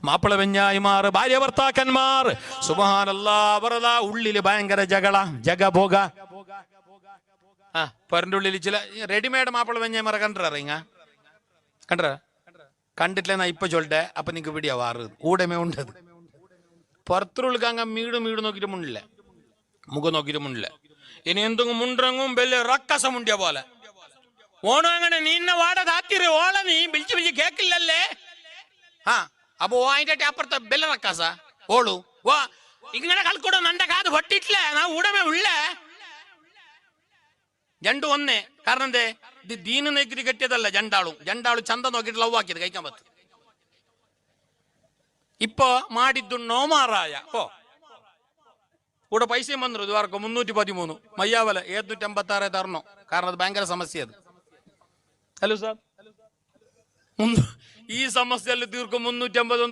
മാപ്പിള വെഞ്ഞായിമാർ, ഭാര്യ ഭർത്താക്കന്മാർ, സുബ്ഹാനല്ലാഹ്, അവരതാ ഉള്ളില് ഭയങ്കര ജഗഭോഗ. ആ പെരന്റെ ഉള്ളിൽ ചില റെഡിമെയ്ഡ് മാപ്പിള വെഞ്ഞായിമാരെ കണ്ടറ കണ്ടിട്ടില്ലെന്നാ ഇപ്പൊ ചൊല്ലെ. അപ്പൊ നിങ്ങക്ക് പിടിയാ വാറ് കൂടമേ ഉണ്ടത്. പുറത്തുള്ളിക്കാങ്ങ മീട് നോക്കിട്ട് മുണ്ടില്ല, മുഖം നോക്കിട്ട് മുണ്ടില്ല. ഇനി എന്തെങ്കിലും മുണ്ടങ്ങും വലിയ റക്കസം മുണ്ടിയ പോലെ ഓണം. അങ്ങനെ നിന്നെ വാട താത്തിരി ഓള നീ വിളിച്ച് കേക്കില്ലല്ലേ. ആ അപ്പൊ അതിന്റെ അപ്പുറത്തെ ബെല്ല റക്കാസ ഓളു വാ ഇങ്ങനെ കളിക്കൂട. നന്റെ കാത് പൊട്ടിട്ടില്ലേ, നാ ഉടമേ ഉള്ളേ ജണ്ടു ഒന്നേ. കാരണം എന്തേ, ഇത് ദീന് നോക്കിട്ട് കെട്ടിയതല്ല. ജണ്ടാളും ചന്ത നോക്കിയിട്ട് ലവ് ആക്കിയത് കഴിക്കാൻ പറ്റും. ഇപ്പൊ മാടിദ്ദു നോമാറായ ഓ കൂടെ പൈസയും വന്നു. ഇതുവർക്ക് 313 മയ്യാവല 756 തരണോ. കാരണം അത് ഭയങ്കര സമസ്യ. അത് ഹലോ സാർ, ഈ സമസ്യയിൽ തീർക്കും 350